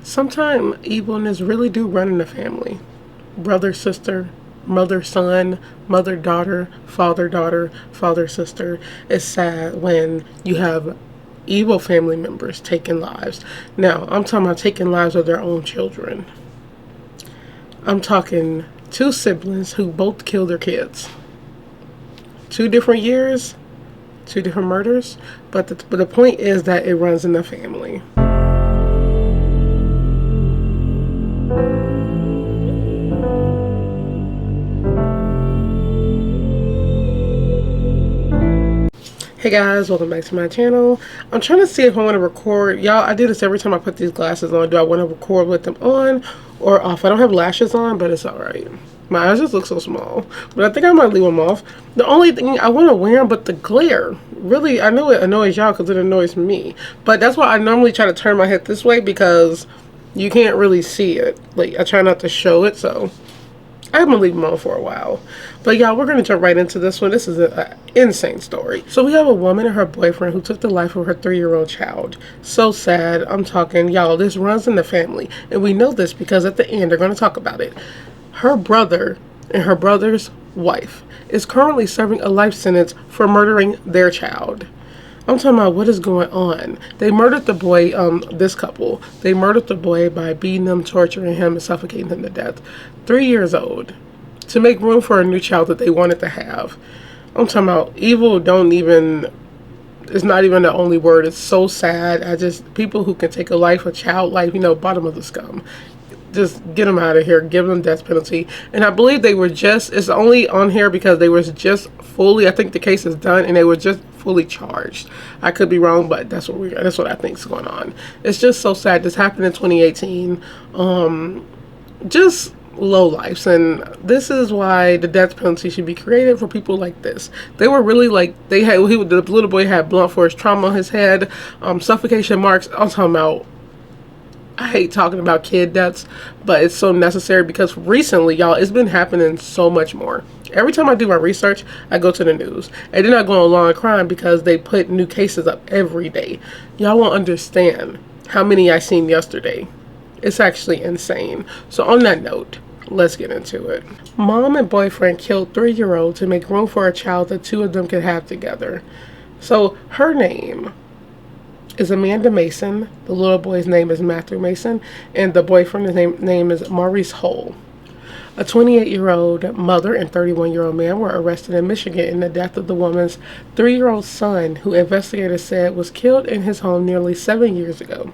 Sometimes evilness really do run in the family. Brother, sister, mother, son, mother, daughter, father, sister. It's sad when you have evil family members taking lives. Now, I'm talking about taking lives of their own children. I'm talking two siblings who both killed their kids. 2 different years, two different murders, but the point is that it runs in the family. Hey guys, welcome back to my channel. I'm trying to see if I want to record. Y'all, I do this every time I put these glasses on. Do I want to record with them on or off? I don't have lashes on, but it's alright. My eyes just look so small. But I think I might leave them off. The only thing I want to wear them, but the glare. Really, I know it annoys y'all because it annoys me. But that's why I normally try to turn my head this way because you can't really see it. Like, I try not to show it, so I'm going to leave them on for a while. But y'all, we're going to jump right into this one. This is an insane story. So we have a woman and her boyfriend who took the life of her 3-year-old child. So sad. I'm talking, y'all, this runs in the family. And we know this because at the end, they're going to talk about it. Her brother and her brother's wife is currently serving a life sentence for murdering their child. I'm talking about what is going on. They murdered the boy, this couple. They murdered the boy by beating him, torturing him, and suffocating him to death. 3 years old. To make room for a new child that they wanted to have. I'm talking about evil don't even, it's not even the only word. It's so sad. People who can take a life, a child life, bottom of the scum. Just get them out of here. Give them death penalty. And I believe they were just, it's only on here because they were just fully, I think the case is done and they were just fully charged. I could be wrong, but that's what I think is going on. It's just so sad. This happened in 2018. Just low lives, and this is why the death penalty should be created for people like this. They were really like, the little boy had blunt force trauma on his head, suffocation marks. I'm talking about, I hate talking about kid deaths, but it's so necessary because recently, y'all, it's been happening so much more. Every time I do my research, I go to the news. And then I go on Law and Crime because they put new cases up every day. Y'all won't understand how many I seen yesterday. It's actually insane. So on that note, let's get into it. Mom and boyfriend killed 3-year-old to make room for a child that two of them could have together. So her name is Amanda Mason. The little boy's name is Matthew Mason. And the boyfriend's name is Maurice Hull. A 28-year-old mother and 31-year-old man were arrested in Michigan in the death of the woman's 3-year-old son, who investigators said was killed in his home nearly 7 years ago.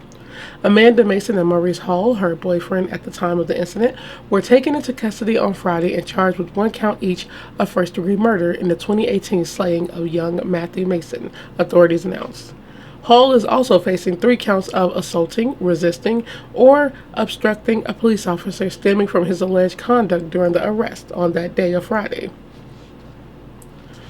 Amanda Mason and Maurice Hall, her boyfriend at the time of the incident, were taken into custody on Friday and charged with 1 count each of first-degree murder in the 2018 slaying of young Matthew Mason, authorities announced. Hall is also facing 3 counts of assaulting, resisting, or obstructing a police officer stemming from his alleged conduct during the arrest on that day of Friday.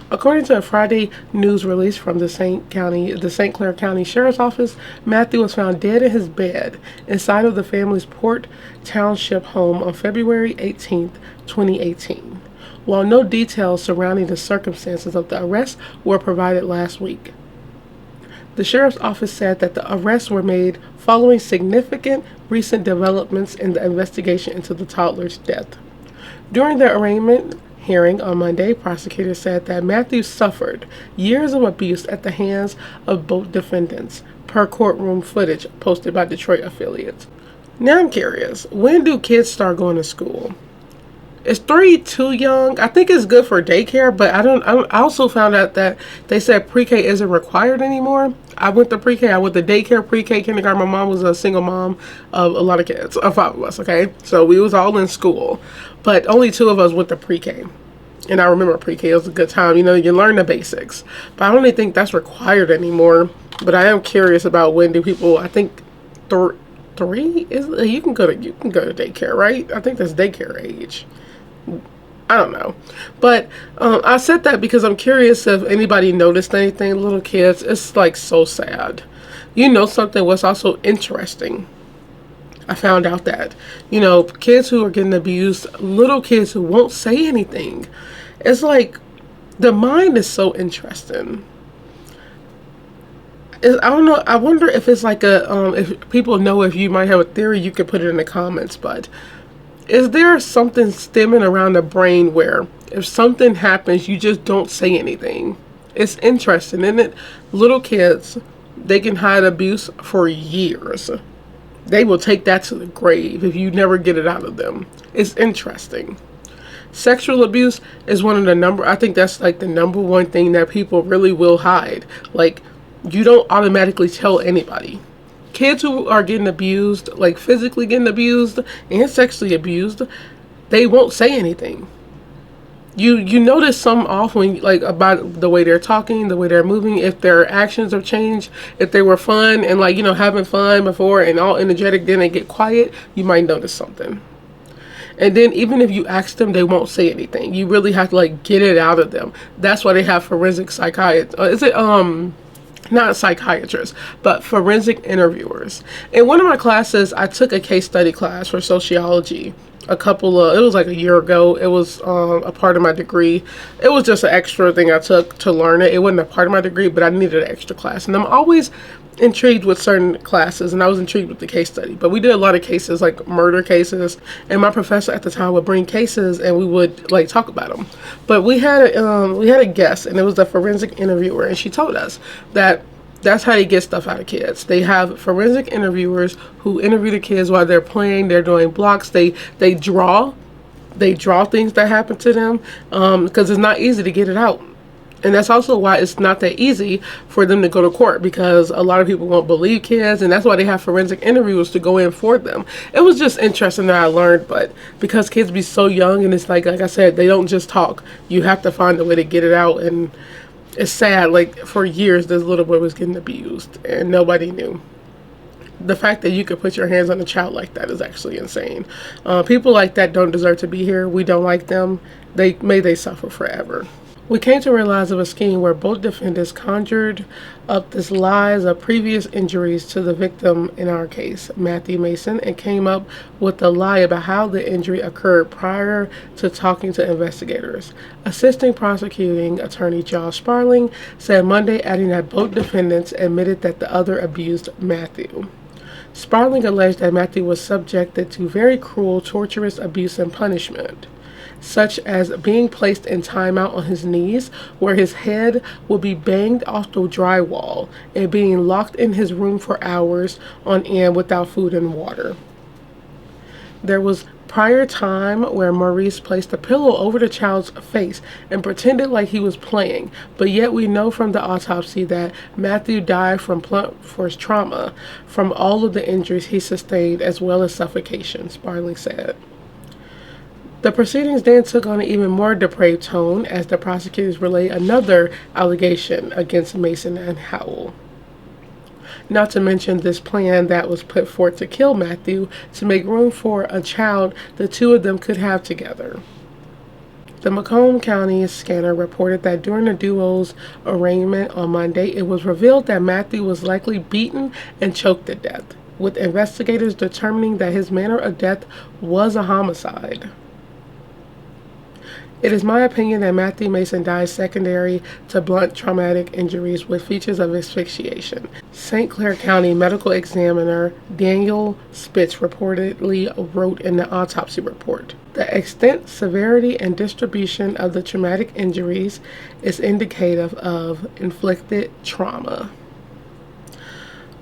According to a Friday news release from the St. Clair County Sheriff's Office, Matthew was found dead in his bed inside of the family's Port Township home on February 18, 2018, while no details surrounding the circumstances of the arrest were provided last week. The Sheriff's Office said that the arrests were made following significant recent developments in the investigation into the toddler's death. During the arraignment hearing on Monday, prosecutors said that Matthew suffered years of abuse at the hands of both defendants, per courtroom footage posted by Detroit affiliates. Now I'm curious, when do kids start going to school? Is 3 too young? I think it's good for daycare, but I also found out that they said pre-K isn't required anymore. I went to pre-K, I went to daycare, pre-K, kindergarten. My mom was a single mom of a lot of kids, of 5 of us, okay? So we was all in school, but only 2 of us went to pre-K. And I remember pre-K, it was a good time. You learn the basics. But I don't really think that's required anymore. But I am curious about when do people, I think 3 is, you can go to daycare, right? I think that's daycare age. I don't know. But I said that because I'm curious if anybody noticed anything. Little kids, it's like so sad. Something was also interesting. I found out that, kids who are getting abused, little kids who won't say anything. It's like, the mind is so interesting. I don't know. I wonder if it's like a if people know, if you might have a theory, you could put it in the comments. But is there something stemming around the brain where if something happens, you just don't say anything? It's interesting, isn't it? Little kids, they can hide abuse for years. They will take that to the grave if you never get it out of them. It's interesting. Sexual abuse is one of the I think that's like the number one thing that people really will hide. Like, you don't automatically tell anybody. Kids who are getting abused, like physically getting abused and sexually abused, they won't say anything. You notice some off when, like, about the way they're talking, the way they're moving, if their actions have changed, if they were fun and, like, having fun before and all energetic, then they get quiet, you might notice something. And then even if you ask them, they won't say anything. You really have to, like, get it out of them. That's why they have forensic psychiatrists. Not psychiatrists, but forensic interviewers. In one of my classes, I took a case study class for sociology. It was like a year ago. It was a part of my degree. It was just an extra thing I took to learn it. It wasn't a part of my degree, but I needed an extra class. And I'm always intrigued with certain classes, and I was intrigued with the case study. But we did a lot of cases, like murder cases, and my professor at the time would bring cases and we would, like, talk about them. But we had a guest, and it was a forensic interviewer, and she told us that that's how they get stuff out of kids. They have forensic interviewers who interview the kids while they're playing. They're doing blocks. They draw things that happen to them, because it's not easy to get it out. And that's also why it's not that easy for them to go to court, because a lot of people won't believe kids, and that's why they have forensic interviewers to go in for them. It was just interesting that I learned, but because kids be so young, and it's like I said, they don't just talk. You have to find a way to get it out, and it's sad. Like, for years, this little boy was getting abused, and nobody knew. The fact that you could put your hands on a child like that is actually insane. People like that don't deserve to be here. We don't like them. May they suffer forever. We came to realize of a scheme where both defendants conjured up this lies of previous injuries to the victim, in our case, Matthew Mason, and came up with a lie about how the injury occurred prior to talking to investigators. Assisting prosecuting attorney Josh Sparling said Monday, adding that both defendants admitted that the other abused Matthew. Sparling alleged that Matthew was subjected to very cruel, torturous abuse and punishment, such as being placed in timeout on his knees, where his head would be banged off the drywall, and being locked in his room for hours on end without food and water. There was prior time where Maurice placed a pillow over the child's face and pretended like he was playing, but yet we know from the autopsy that Matthew died from blunt force trauma from all of the injuries he sustained, as well as suffocation, Sparling said. The proceedings then took on an even more depraved tone as the prosecutors relayed another allegation against Mason and Howell. Not to mention this plan that was put forth to kill Matthew to make room for a child the two of them could have together. The Macomb County scanner reported that during the duo's arraignment on Monday, it was revealed that Matthew was likely beaten and choked to death, with investigators determining that his manner of death was a homicide. It is my opinion that Matthew Mason died secondary to blunt traumatic injuries with features of asphyxiation, St. Clair County medical examiner Daniel Spitz reportedly wrote in the autopsy report. The extent, severity, and distribution of the traumatic injuries is indicative of inflicted trauma.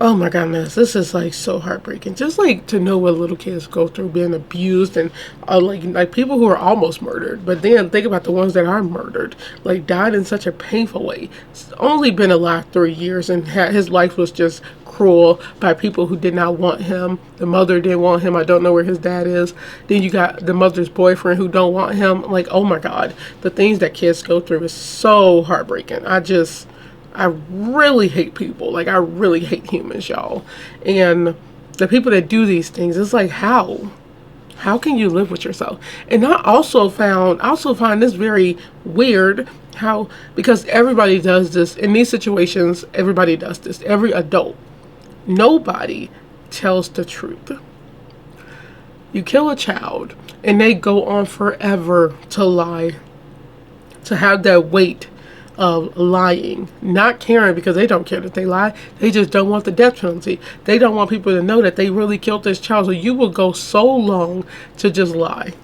Oh my goodness, this is like so heartbreaking. Just like to know what little kids go through being abused, and like people who are almost murdered. But then think about the ones that are murdered, like died in such a painful way. He's only been alive 3 years, and his life was just cruel by people who did not want him. The mother didn't want him. I don't know where his dad is. Then you got the mother's boyfriend who don't want him. Like, oh my God, the things that kids go through is so heartbreaking. I really hate people. Like, I really hate humans, y'all. And the people that do these things, it's like, how can you live with yourself? And I also find this very weird, because everybody does this in these situations. Everybody does this. Every adult. Nobody tells the truth. You kill a child and they go on forever to lie, to have that weight of lying, not caring, because they don't care that they lie. They just don't want the death penalty. They don't want people to know that they really killed this child. So you will go so long to just lie.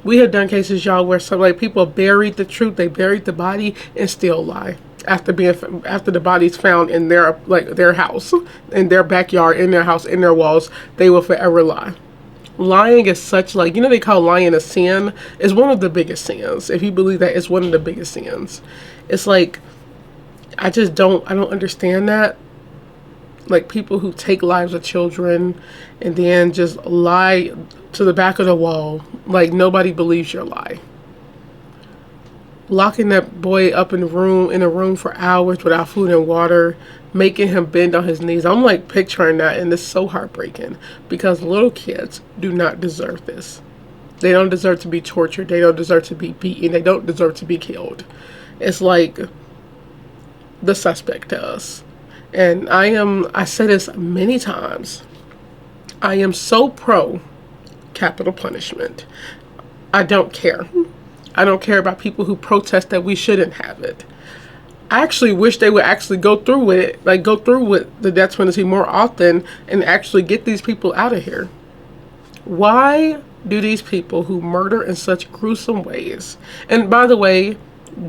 We have done cases, y'all, where some like people buried the truth. They buried the body and still lie after the body's found in their house, in their backyard, in their house, in their walls. They will forever lie. Lying is such, like, they call lying a sin. It's one of the biggest sins. If you believe that, it's one of the biggest sins. It's like, I don't understand that. Like, people who take lives of children and then just lie to the back of the wall, like nobody believes your lie. Locking that boy up in a room for hours without food and water, making him bend on his knees. I'm like picturing that, and it's so heartbreaking because little kids do not deserve this. They don't deserve to be tortured. They don't deserve to be beaten. They don't deserve to be killed. It's like the suspect does. And I say this many times, I am so pro capital punishment. I don't care. I don't care about people who protest that we shouldn't have it. I actually wish they would actually go through with it, like go through with the death penalty more often and actually get these people out of here. Why do these people who murder in such gruesome ways, and by the way,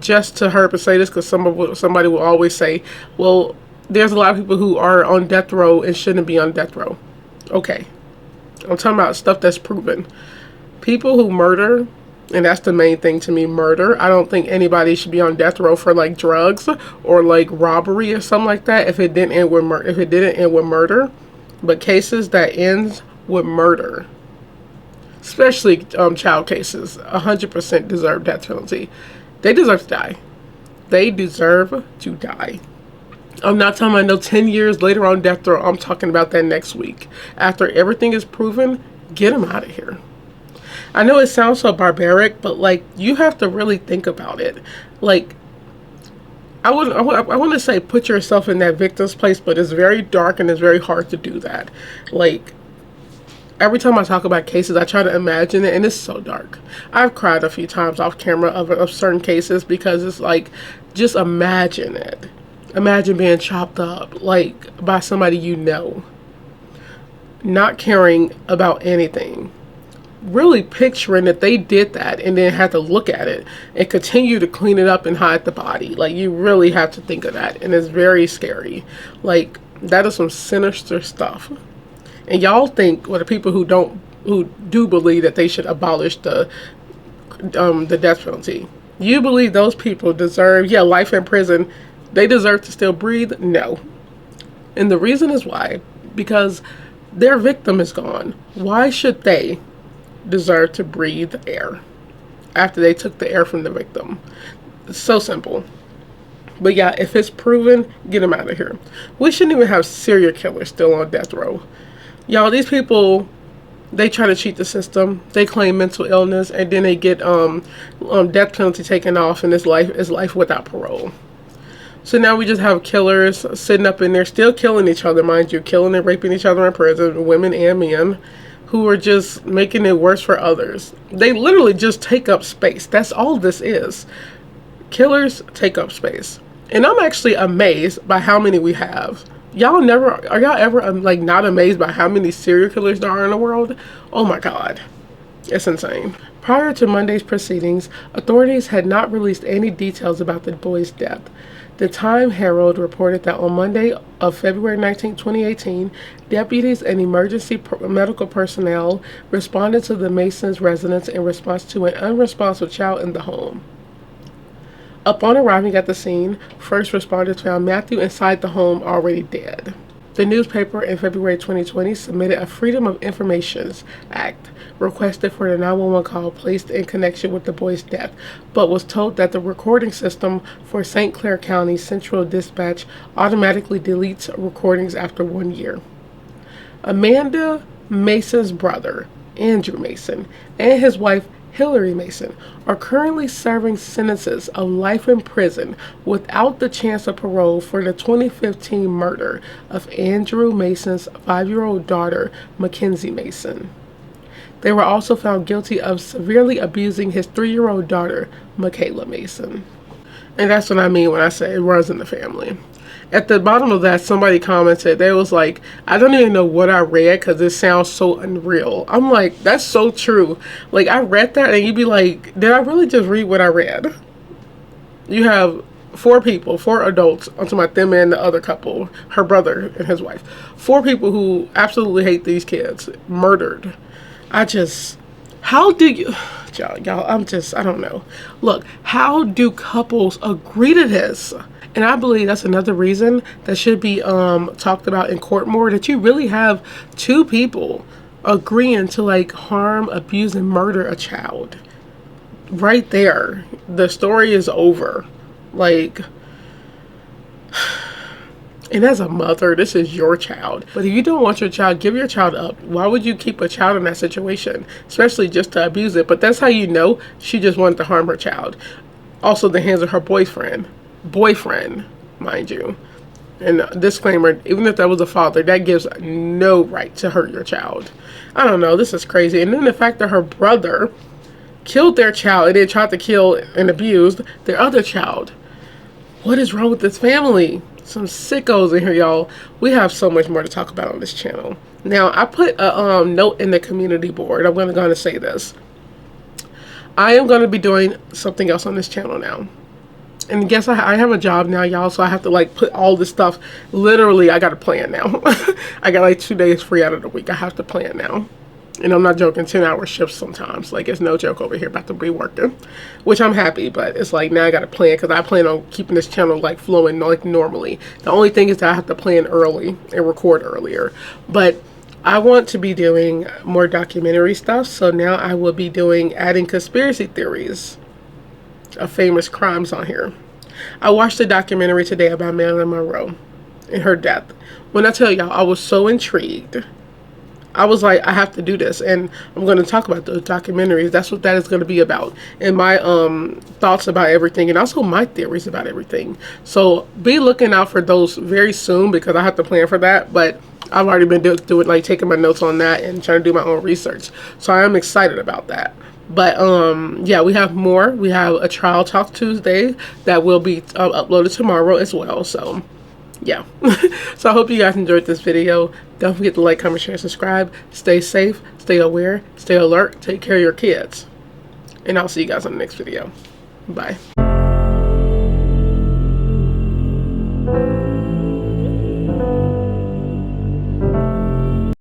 just to hurry up and say this because somebody will always say, well, there's a lot of people who are on death row and shouldn't be on death row. Okay. I'm talking about stuff that's proven. People who murder, and that's the main thing to me, murder. I don't think anybody should be on death row for like drugs or like robbery or something like that if it didn't end with murder. But cases that ends with murder, especially child cases, 100% deserve death penalty. They deserve to die. They deserve to die. I'm not talking about no 10 years later on death row. I'm talking about that next week. After everything is proven, get them out of here. I know it sounds so barbaric, but like, you have to really think about it. Like, I want to say put yourself in that victim's place, but it's very dark and it's very hard to do that. Like, every time I talk about cases, I try to imagine it, and it's so dark. I've cried a few times off camera of certain cases because it's like, just imagine it. Imagine being chopped up, like, by somebody you know. Not caring about anything. Really picturing that they did that and then had to look at it and continue to clean it up and hide the body. Like, you really have to think of that, and it's very scary. Like, that is some sinister stuff. And y'all think, well, the people who do believe that they should abolish the death penalty, you believe those people deserve, life in prison. They deserve to still breathe? No. And the reason is why. Because their victim is gone. Why should they deserve to breathe air after they took the air from the victim? It's so simple. But yeah, if it's proven, get them out of here. We shouldn't even have serial killers still on death row. Y'all, these people, they try to cheat the system. They claim mental illness, and then they get death penalty taken off, and it's life without parole. So now we just have killers sitting up in there, still killing each other, mind you, killing and raping each other in prison, women and men, who are just making it worse for others. They literally just take up space. That's all this is. Killers take up space. And I'm actually amazed by how many we have. Are y'all ever like not amazed by how many serial killers there are in the world? Oh my God. It's insane. Prior to Monday's proceedings, authorities had not released any details about the boy's death. The Time-Herald reported that on Monday of February 19, 2018, deputies and emergency medical personnel responded to the Masons' residence in response to an unresponsive child in the home. Upon arriving at the scene, first responders found Matthew inside the home already dead. The newspaper in February 2020 submitted a Freedom of Information Act requested for the 911 call placed in connection with the boy's death, but was told that the recording system for St. Clair County Central Dispatch automatically deletes recordings after 1 year. Amanda Mason's brother, Andrew Mason, and his wife, Hillary Mason, are currently serving sentences of life in prison without the chance of parole for the 2015 murder of Andrew Mason's 5-year-old daughter, Mackenzie Mason. They were also found guilty of severely abusing his 3-year-old daughter, Michaela Mason. And that's what I mean when I say it runs in the family. At the bottom of that, somebody commented, they was like, I don't even know what I read because it sounds so unreal. I'm like, that's so true. Like, I read that and you'd be like, did I really just read what I read? You have 4 people, 4 adults, I'm talking about them and the other couple, her brother and his wife. 4 people who absolutely hate these kids, murdered. How do you, y'all, I don't know. Look, how do couples agree to this? And I believe that's another reason that should be talked about in court more, that you really have 2 people agreeing to like harm, abuse, and murder a child. Right there, the story is over. Like, and as a mother, this is your child. But if you don't want your child, give your child up. Why would you keep a child in that situation? Especially just to abuse it. But that's how you know she just wanted to harm her child. Also, the hands of her boyfriend, mind you. And disclaimer, even if that was a father, that gives no right to hurt your child. I don't know, this is crazy. And then the fact that her brother killed their child and then tried to kill and abuse their other child. What is wrong with this family? Some sickos in here, y'all. We have so much more to talk about on this channel. Now, I put a note in the community board. I'm going to say this. I am going to be doing something else on this channel now. And guess I have a job now, y'all, so I have to like put all this stuff. Literally, I got a plan now. I got like 2 days free out of the week. I have to plan now. And I'm not joking, 10-hour shifts sometimes. Like, it's no joke over here about to be working. Which I'm happy, but it's like, now I got to plan, because I plan on keeping this channel, like, flowing like normally. The only thing is that I have to plan early and record earlier. But I want to be doing more documentary stuff, so now I will be adding conspiracy theories of famous crimes on here. I watched a documentary today about Marilyn Monroe and her death. When I tell y'all, I was so intrigued. I was like, I have to do this, and I'm going to talk about those documentaries. That's what that is going to be about, and my thoughts about everything, and also my theories about everything. So be looking out for those very soon, because I have to plan for that. But I've already been doing like taking my notes on that and trying to do my own research. So I am excited about that. But yeah, we have more. We have a Trial Talk Tuesday that will be uploaded tomorrow as well. So yeah. So I hope you guys enjoyed this video. Don't forget to like, comment, share, subscribe. Stay safe, stay aware, stay alert, take care of your kids. And I'll see you guys on the next video. Bye.